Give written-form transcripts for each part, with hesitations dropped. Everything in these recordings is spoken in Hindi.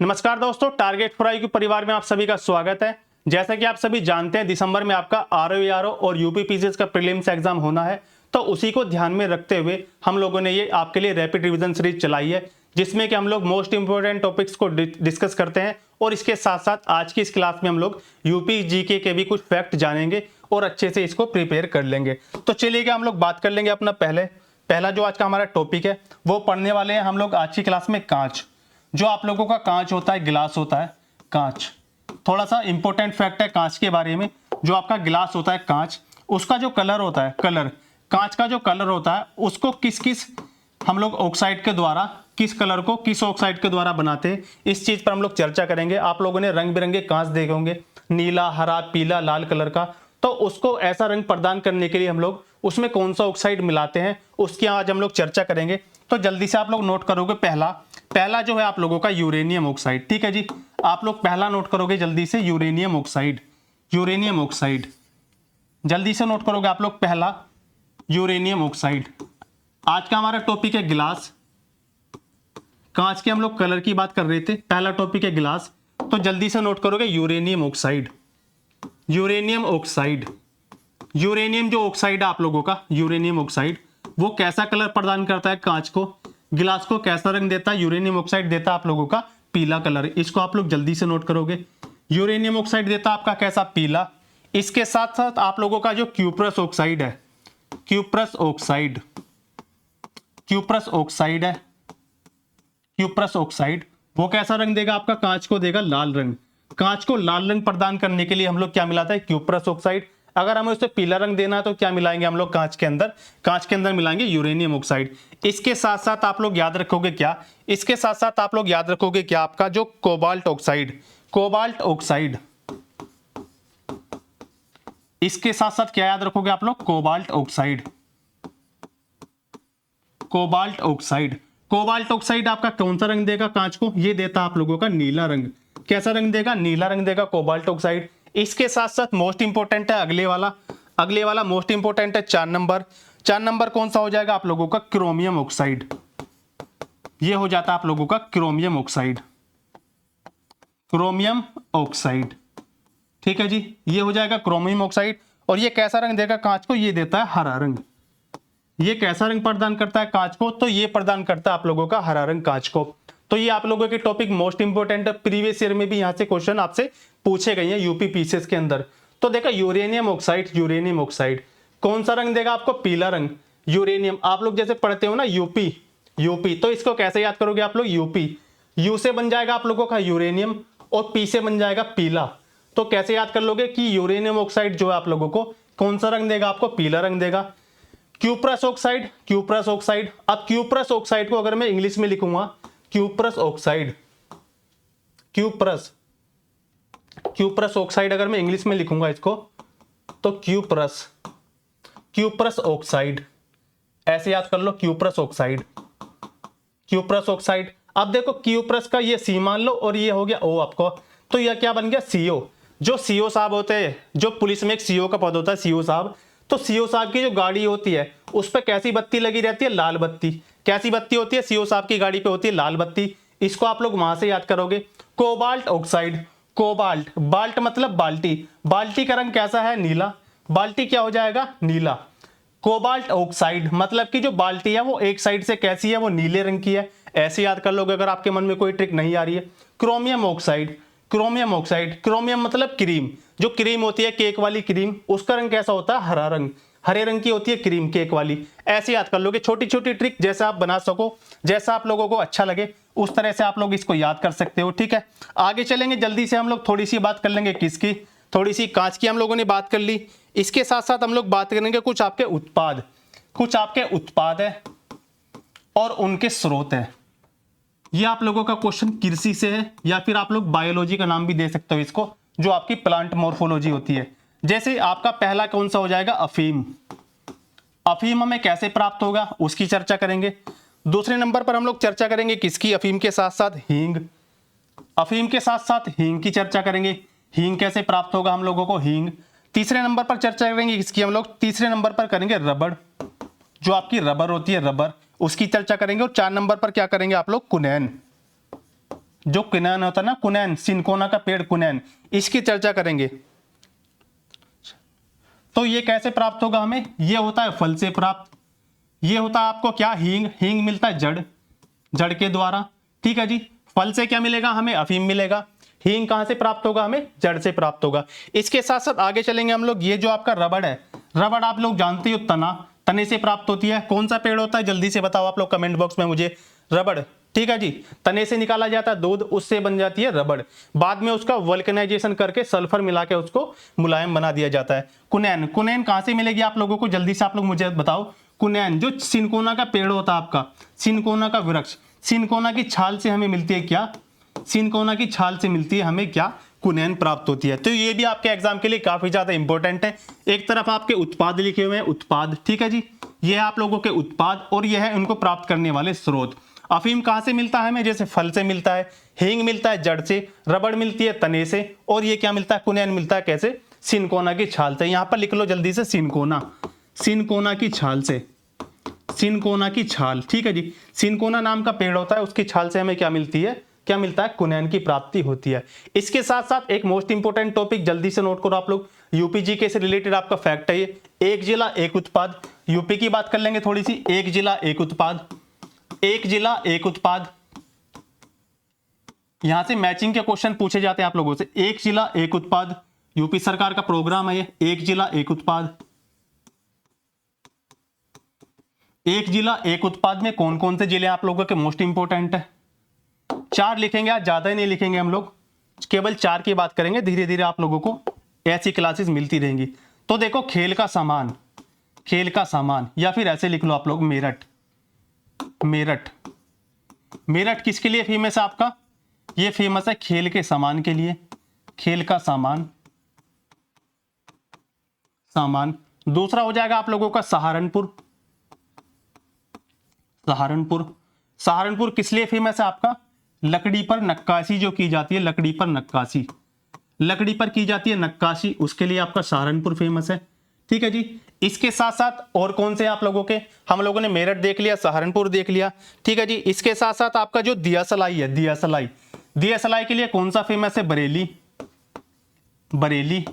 नमस्कार दोस्तों, टारगेट फॉर आईक्यू परिवार में आप सभी का स्वागत है। जैसा कि आप सभी जानते हैं, दिसंबर में आपका आरओ और यूपी पीसीएस का प्रीलिम्स एग्जाम होना है, तो उसी को ध्यान में रखते हुए हम लोगों ने ये आपके लिए रैपिड रिवीजन सीरीज चलाई है, जिसमें कि हम लोग मोस्ट इंपोर्टेंट टॉपिक्स को डिस्कस करते हैं और इसके साथ साथ आज की इस क्लास में हम लोग यूपी जीके के भी कुछ फैक्ट जानेंगे और अच्छे से इसको प्रिपेयर कर लेंगे। तो चलिए हम लोग बात कर लेंगे अपना पहला जो आज का हमारा टॉपिक है वो पढ़ने वाले हैं हम लोग आज की क्लास में कांच। जो आप लोगों का कांच होता है, गिलास होता है, कांच थोड़ा सा इंपॉर्टेंट फैक्ट है कांच के बारे में। जो आपका गिलास होता है कांच, उसका जो कलर होता है, कांच का जो कलर होता है उसको किस हम लोग ऑक्साइड के द्वारा, किस कलर को किस ऑक्साइड के द्वारा बनाते हैं, इस चीज पर हम लोग चर्चा करेंगे। आप लोगों ने रंग बिरंगे कांच देखे होंगे, नीला, हरा, पीला, लाल कलर का, तो उसको ऐसा रंग प्रदान करने के लिए हम लोग उसमें कौन सा ऑक्साइड मिलाते हैं उसकी आज हम लोग चर्चा करेंगे। तो जल्दी से आप लोग नोट करोगे, पहला जो है आप लोगों का यूरेनियम ऑक्साइड। ठीक है जी, आप लोग पहला नोट करोगे जल्दी से, यूरेनियम ऑक्साइड। जल्दी से नोट करोगे आप लोग, पहला यूरेनियम ऑक्साइड। आज का हमारा टॉपिक है गिलास, कांच के हम लोग कलर की बात कर रहे थे, पहला टॉपिक है गिलास, तो जल्दी से नोट करोगे यूरेनियम ऑक्साइड। यूरेनियम जो ऑक्साइड है आप लोगों का, यूरेनियम ऑक्साइड, वो कैसा कलर प्रदान करता है कांच को, गिलास को कैसा रंग देता है? यूरेनियम ऑक्साइड देता है आप लोगों का पीला कलर। इसको आप लोग जल्दी से नोट करोगे, यूरेनियम ऑक्साइड देता है आपका कैसा? पीला। इसके साथ साथ आप लोगों का जो क्यूप्रस ऑक्साइड है, क्यूप्रस ऑक्साइड, वो कैसा रंग देगा आपका? कांच को देगा लाल रंग। कांच को लाल रंग प्रदान करने के लिए हम लोग क्या मिलाते हैं? Cuprous oxide. अगर हमें उसे पीला रंग देना है तो क्या मिलाएंगे हम लोग कांच के अंदर मिलाएंगे यूरेनियम ऑक्साइड। इसके साथ साथ आप लोग याद रखोगे क्या? आपका जो कोबाल्ट ऑक्साइड, इसके साथ साथ क्या याद रखोगे आप लोग? कोबाल्ट ऑक्साइड आपका कौन सा रंग देगा कांच को? ये देता आप लोगों का नीला रंग। कैसा रंग देगा? नीला रंग देगा कोबाल्ट ऑक्साइड। इसके साथ साथ मोस्ट इंपोर्टेंट है अगले वाला मोस्ट इंपोर्टेंट है 4 नंबर कौन सा हो जाएगा आप लोगों का? Chromium oxide. ये हो जाता है आप लोगों का क्रोमियम ऑक्साइड। ठीक है जी, ये हो जाएगा क्रोमियम ऑक्साइड। और ये कैसा रंग देगा कांच को? ये देता है हरा रंग। ये कैसा रंग प्रदान करता है कांच को? तो ये प्रदान करता है आप लोगों का हरा रंग कांच को। तो ये आप लोगों के टॉपिक मोस्ट इंपोर्टेंट है, प्रीवियस ईयर में भी यहां से क्वेश्चन आपसे पूछे गए हैं यूपी पीसीएस के अंदर। तो देखा, यूरेनियम ऑक्साइड कौन सा रंग देगा आपको? पीला रंग। यूरेनियम आप लोग जैसे पढ़ते हो ना यूपी, तो इसको कैसे याद करोगे आप लोग? यूपी, यू से बन जाएगा आप लोगों का यूरेनियम और पी से बन जाएगा पीला। तो कैसे याद कर लोगे कि यूरेनियम ऑक्साइड जो है आप लोगों को कौन सा रंग देगा? आपको पीला रंग देगा। क्यूप्रस ऑक्साइड, अब क्यूप्रस ऑक्साइड को अगर मैं इंग्लिश में लिखूंगा, क्यूप्रस ऑक्साइड अगर मैं इंग्लिश में लिखूंगा इसको, तो क्यूप्रस ऑक्साइड ऐसे याद कर लो, क्यूप्रस ऑक्साइड। अब देखो, क्यूप्रस का ये सी मान लो और ये हो गया ओ आपको, तो यह क्या बन गया? सीओ। जो सीओ साहब होते हैं, जो पुलिस में एक सीओ का पद होता है, सीओ साहब, तो सीओ साहब की जो गाड़ी होती है उस पर कैसी बत्ती लगी रहती है? लाल बत्ती। कैसी बत्ती होती है? सीओ साहब की गाड़ी पे होती है लाल बत्ती। इसको आप लोग वहां से याद करोगे। कोबाल्ट ऑक्साइड, बाल्ट मतलब बाल्टी का रंग कैसा है? नीला। बाल्टी क्या हो जाएगा? नीला। कोबाल्ट ऑक्साइड मतलब कि जो बाल्टी है वो एक साइड से कैसी है? वो नीले रंग की है। ऐसे याद कर लोगे अगर आपके मन में कोई ट्रिक नहीं आ रही है। क्रोमियम मतलब क्रीम, जो क्रीम होती है केक वाली क्रीम, उसका रंग कैसा होता है? हरा रंग। हरे रंग की होती है क्रीम केक वाली। ऐसे याद कर लोगे, छोटी छोटी ट्रिक जैसे आप बना सको, जैसा आप लोगों को अच्छा लगे उस तरह से आप लोग इसको याद कर सकते हो। ठीक है, आगे चलेंगे जल्दी से। हम लोग थोड़ी सी बात कर लेंगे किसकी? थोड़ी सी कांच की हम लोगों ने बात कर ली। इसके साथ साथ हम लोग बात करेंगे कुछ आपके उत्पाद है और उनके स्रोत है। ये आप लोगों का क्वेश्चन कृषि से है, या फिर आप लोग बायोलॉजी का नाम भी दे सकते हो इसको, जो आपकी प्लांट मॉर्फोलॉजी होती है। जैसे आपका पहला कौन सा हो जाएगा? अफीम हमें कैसे प्राप्त होगा उसकी चर्चा करेंगे। दूसरे नंबर पर हम लोग चर्चा करेंगे किसकी? अफीम के साथ साथ हींग की चर्चा करेंगे। हींग कैसे प्राप्त होगा हम लोगों को? हींग। तीसरे नंबर पर चर्चा करेंगे किसकी हम लोग? तीसरे नंबर पर करेंगे रबड़। जो आपकी रबर होती है, रबर, उसकी चर्चा करेंगे। और 4 नंबर पर क्या करेंगे आप लोग, कुनैन, जो कुनैन होता है ना, कुनैन, सिनकोना का पेड़ कुनैन, इसकी चर्चा करेंगे। तो ये कैसे प्राप्त होगा हमें, ये होता है फल से प्राप्त, ये होता है आपको क्या, हींग, हींग मिलता है जड़, जड़ के द्वारा, ठीक है जी। फल से क्या मिलेगा हमें, अफीम मिलेगा। हींग कहां से प्राप्त होगा हमें, जड़ से प्राप्त होगा। इसके साथ साथ आगे चलेंगे हम लोग। ये जो आपका रबड़ है, रबड़ आप लोग जानते हो तना, तने से प्राप्त होती है। कौन सा पेड़ होता है, जल्दी से बताओ आप लोग कमेंट बॉक्स में मुझे। रबड़, ठीक है जी। तने से निकाला जाता है दूध, उससे बन जाती है रबड़। बाद में उसका वल्कनाइजेशन करके सल्फर मिला के उसको मुलायम बना दिया जाता है। कुनैन, कुनैन कहां से मिलेगी आप लोगों को, जल्दी से आप लोग मुझे बताओ। कुनैन जो सिनकोना का पेड़ होता है आपका, सिनकोना का वृक्ष, सिनकोना की छाल से हमें मिलती है क्या, सिनकोना की छाल से मिलती है हमें क्या, कुनैन प्राप्त होती है। तो ये भी आपके एग्जाम के लिए काफी ज्यादा इंपॉर्टेंट है। एक तरफ आपके उत्पाद लिखे हुए हैं, उत्पाद, ठीक है जी, ये है आप लोगों के उत्पाद, और ये है उनको प्राप्त करने वाले स्रोत। अफीम कहां से मिलता है हमें, जैसे फल से मिलता है, हींग मिलता है जड़ से, रबड़ मिलती है तने से, और ये क्या मिलता है, कुनैन मिलता है कैसे, सिनकोना की छाल से। यहां पर लिख लो जल्दी से, सिनकोना, सिनकोना की छाल से, सिनकोना की छाल, ठीक है जी। सिनकोना नाम का पेड़ होता है, उसकी छाल से हमें क्या मिलती है, क्या मिलता है, कुनैन की प्राप्ति होती है। इसके साथ साथ एक मोस्ट इंपोर्टेंट टॉपिक जल्दी से नोट करो आप लोग, यूपी जीके से रिलेटेड आपका फैक्ट है ये, एक जिला एक उत्पाद। यूपी की बात कर लेंगे थोड़ी सी, एक जिला एक उत्पाद, एक जिला एक उत्पाद। यहां से मैचिंग के क्वेश्चन पूछे जाते हैं आप लोगों से। एक जिला एक उत्पाद, यूपी सरकार का प्रोग्राम है ये, एक जिला एक उत्पाद। एक जिला एक उत्पाद में कौन कौन से जिले आप लोगों के मोस्ट इंपोर्टेंट है, 4 लिखेंगे, आज ज्यादा ही नहीं लिखेंगे हम लोग, केवल 4 की बात करेंगे। धीरे धीरे आप लोगों को ऐसी क्लासेस मिलती रहेंगी। तो देखो, खेल का सामान, खेल का सामान, या फिर ऐसे लिख लो आप लोग, मेरठ, मेरठ, मेरठ किसके लिए फेमस है आपका, ये फेमस है खेल के सामान के लिए, खेल का सामान, सामान। दूसरा हो जाएगा आप लोगों का सहारनपुर, सहारनपुर, सहारनपुर किस लिए फेमस है आपका, लकड़ी पर नक्काशी जो की जाती है, लकड़ी पर नक्काशी, लकड़ी पर की जाती है नक्काशी, उसके लिए आपका सहारनपुर फेमस है, ठीक है जी। इसके साथ साथ और कौन से आप लोगों के, हम लोगों ने मेरठ देख लिया, सहारनपुर देख लिया, ठीक है जी। इसके साथ साथ आपका जो दिया सलाई है, दिया सलाई, दिया सलाई के लिए कौन सा फेमस है, बरेली, बरेली,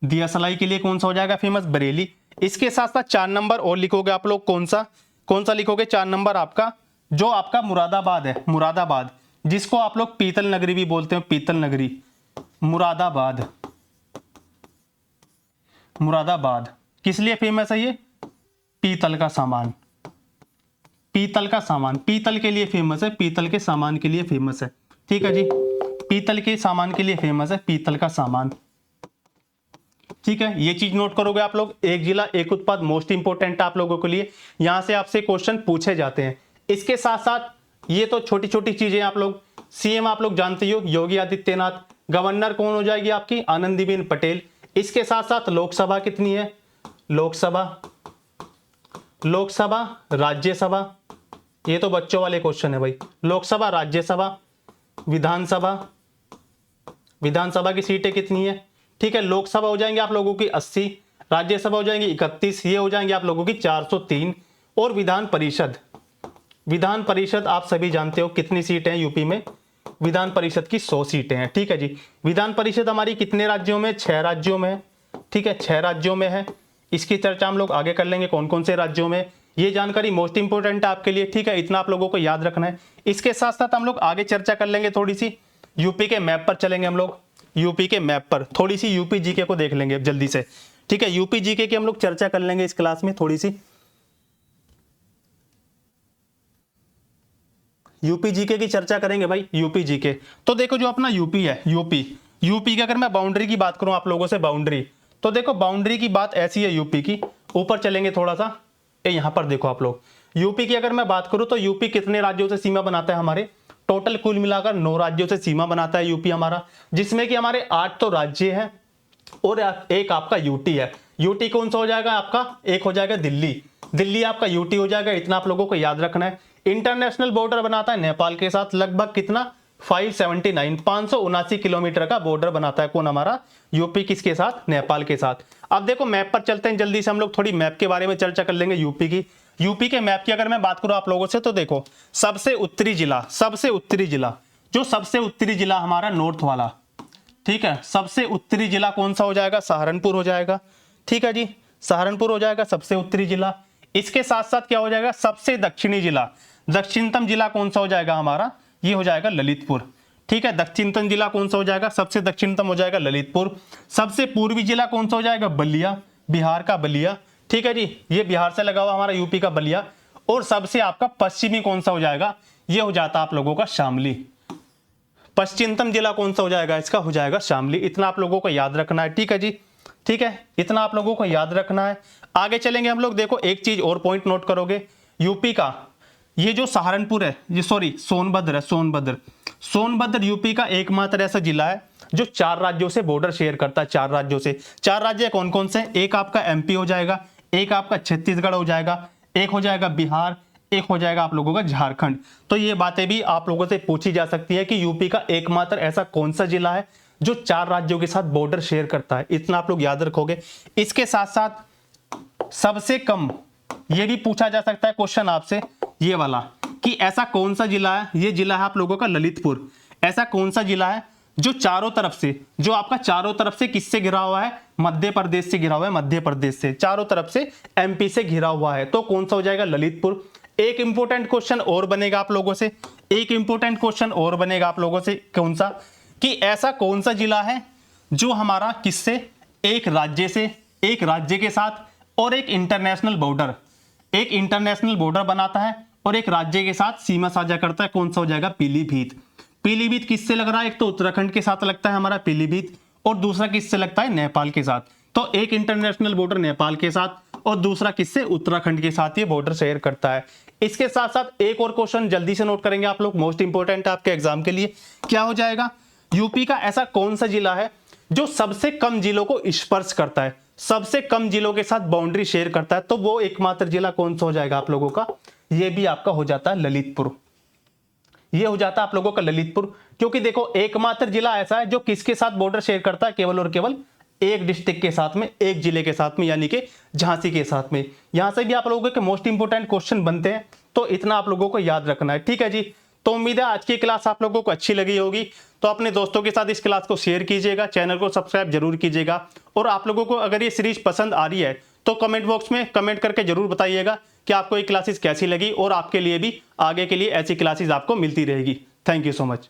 दिया सलाई के लिए कौन सा हो जाएगा फेमस, बरेली। इसके साथ साथ 4 नंबर और लिखोगे आप लोग, कौन सा, कौन सा लिखोगे 4 नंबर आपका, जो आपका मुरादाबाद है, मुरादाबाद, जिसको आप लोग पीतल नगरी भी बोलते हैं, पीतल नगरी, मुरादाबाद, मुरादाबाद किस लिए फेमस है ये, पीतल का सामान, पीतल का सामान, पीतल के लिए फेमस है, पीतल के सामान के लिए फेमस है, ठीक है जी। पीतल के सामान के लिए फेमस है, पीतल का सामान, ठीक है। ये चीज नोट करोगे आप लोग, एक जिला एक उत्पाद मोस्ट इंपोर्टेंट आप लोगों के लिए, यहां से आपसे क्वेश्चन पूछे जाते हैं। इसके साथ साथ ये तो छोटी छोटी चीजें आप लोग, सीएम आप लोग जानते हो योगी आदित्यनाथ, गवर्नर कौन हो जाएगी आपकी, आनंदीबेन पटेल। इसके साथ साथ लोकसभा कितनी है, लोकसभा, लोकसभा, राज्यसभा, ये तो बच्चों वाले क्वेश्चन है भाई, लोकसभा, राज्यसभा, विधानसभा, विधानसभा की सीटें कितनी है, ठीक है। लोकसभा हो जाएंगे आप लोगों की 80, राज्यसभा हो जाएंगी 31, ये हो जाएंगे आप लोगों की 403। और विधान परिषद, विधान परिषद आप सभी जानते हो कितनी सीटें हैं यूपी में, विधान परिषद की 100 सीटें हैं, ठीक है जी। विधान परिषद हमारी कितने राज्यों में, 6 राज्यों में, ठीक है, 6 राज्यों में है। इसकी चर्चा हम लोग आगे कर लेंगे, कौन कौन से राज्यों में, ये जानकारी मोस्ट इंपोर्टेंट है आपके लिए, ठीक है, इतना आप लोगों को याद रखना है। इसके साथ साथ हम लोग आगे चर्चा कर लेंगे, थोड़ी सी यूपी के मैप पर चलेंगे हम लोग, यूपी के मैप पर थोड़ी सी यूपी जीके को देख लेंगे जल्दी से, ठीक है। यूपी जीके की हम लोग चर्चा कर लेंगे इस क्लास में थोड़ी सी, यूपी जीके की चर्चा करेंगे भाई, यूपी जीके। तो देखो जो अपना यूपी है, यूपी, यूपी की अगर मैं बाउंड्री की बात करूं आप लोगों से, बाउंड्री, तो देखो बाउंड्री की बात ऐसी है यूपी की, ऊपर चलेंगे थोड़ा सा, यहां पर देखो आप लोग, यूपी की अगर मैं बात करूं तो यूपी कितने राज्यों से सीमा बनाता है हमारे, टोटल कुल मिलाकर 9 राज्यों से सीमा बनाता है यूपी हमारा, जिसमें कि हमारे 8 तो राज्य हैं और एक आपका यूटी है। यूटी कौन सा हो जाएगा आपका, एक हो जाएगा दिल्ली, दिल्ली आपका यूटी हो जाएगा, इतना आप लोगों को याद रखना है। इंटरनेशनल बॉर्डर बनाता है नेपाल के साथ, लगभग कितना 579 579 किलोमीटर का बॉर्डर बनाता है कौन हमारा यूपी, किसके साथ, नेपाल के साथ। अब देखो मैप पर चलते हैं, जल्दी से हम लोग थोड़ी मैप के बारे में चर्चा कर लेंगे यूपी की। यूपी के मैप की अगर मैं बात करूं आप लोगों से तो देखो सबसे उत्तरी जिला, जो सबसे उत्तरी जिला हमारा नॉर्थ वाला, ठीक है, सबसे उत्तरी जिला कौन सा हो जाएगा, सहारनपुर हो जाएगा, ठीक है जी, सहारनपुर हो जाएगा सबसे उत्तरी जिला। इसके साथ साथ क्या हो जाएगा, सबसे दक्षिणी जिला, दक्षिणतम जिला कौन सा हो जाएगा हमारा, ये हो जाएगा ललितपुर, ठीक है, दक्षिणतम जिला कौन सा हो जाएगा, सबसे दक्षिणतम हो जाएगा ललितपुर। सबसे पूर्वी जिला कौन सा हो जाएगा, बलिया, बिहार का बलिया, ठीक है जी, ये बिहार से लगा हुआ हमारा यूपी का बलिया। और सबसे आपका पश्चिमी कौन सा हो जाएगा, ये हो जाता आप लोगों का शामली, पश्चिमतम जिला कौन सा हो जाएगा, इसका हो जाएगा शामली। इतना आप लोगों को याद रखना है, ठीक है जी, ठीक है, इतना आप लोगों को याद रखना है। आगे चलेंगे हम लोग, देखो एक चीज और पॉइंट नोट करोगे, यूपी का ये जो सहारनपुर है, ये सॉरी सोनभद्र है, सोनभद्र यूपी का एकमात्र ऐसा जिला है जो 4 राज्यों से बॉर्डर शेयर करता है, 4 राज्यों से। 4 राज्य कौन कौन से, एक आपका एमपी हो जाएगा, एक आपका छत्तीसगढ़ हो जाएगा, एक हो जाएगा बिहार, एक हो जाएगा आप लोगों का झारखंड। तो ये बातें भी आप लोगों से पूछी जा सकती है कि यूपी का एकमात्र ऐसा कौन सा जिला है जो 4 राज्यों के साथ बॉर्डर शेयर करता है, इतना आप लोग याद रखोगे। इसके साथ साथ सबसे कम, ये भी पूछा जा सकता है क्वेश्चन आपसे, ये वाला, कि ऐसा कौन सा जिला है, ये जिला है आप लोगों का ललितपुर, ऐसा कौन सा जिला है जो चारों तरफ से, जो आपका चारों तरफ से किससे घिरा हुआ है, मध्य प्रदेश से घिरा हुआ है, मध्य प्रदेश से, चारों तरफ से एमपी से घिरा हुआ है, तो कौन सा हो जाएगा, ललितपुर। एक इंपॉर्टेंट क्वेश्चन और बनेगा आप लोगों से, एक इंपॉर्टेंट क्वेश्चन और बनेगा आप लोगों से, कौन सा, कि ऐसा कौन सा जिला है जो हमारा किससे, एक राज्य के साथ और एक इंटरनेशनल बॉर्डर बनाता है और एक राज्य के साथ सीमा साझा करता है, कौन सा हो जाएगा, पीलीभीत। पीलीभीत किससे लग रहा है, एक तो उत्तराखंड के साथ लगता है हमारा पीलीभीत, और दूसरा किससे लगता है, नेपाल के साथ। तो एक इंटरनेशनल बॉर्डर नेपाल के साथ और दूसरा किससे, उत्तराखंड के साथ ये बॉर्डर शेयर करता है। इसके साथ साथ एक और क्वेश्चन जल्दी से नोट करेंगे आप लोग, मोस्ट इंपोर्टेंट है आपके एग्जाम के लिए, क्या हो जाएगा, यूपी का ऐसा कौन सा जिला है जो सबसे कम जिलों को स्पर्श करता है, सबसे कम जिलों के साथ बाउंड्री शेयर करता है, तो वो एकमात्र जिला कौन सा हो जाएगा आप लोगों का, ये भी आपका हो जाता है ललितपुर, ये हो जाता है आप लोगों का ललितपुर। क्योंकि देखो एकमात्र जिला ऐसा है जो किसके साथ बॉर्डर शेयर करता है, केवल और केवल एक डिस्ट्रिक्ट के साथ में, एक जिले के साथ में, यानी कि झांसी के साथ में। यहां से भी आप लोगों के मोस्ट इंपोर्टेंट क्वेश्चन बनते हैं, तो इतना आप लोगों को याद रखना है, ठीक है जी। तो उम्मीद है आज की क्लास आप लोगों को अच्छी लगी होगी, तो अपने दोस्तों के साथ इस क्लास को शेयर कीजिएगा, चैनल को सब्सक्राइब जरूर कीजिएगा, और आप लोगों को अगर ये सीरीज पसंद आ रही है तो कमेंट बॉक्स में कमेंट करके जरूर बताइएगा कि आपको ये क्लासेस कैसी लगी, और आपके लिए भी आगे के लिए ऐसी क्लासेस आपको मिलती रहेगी। Thank you so much.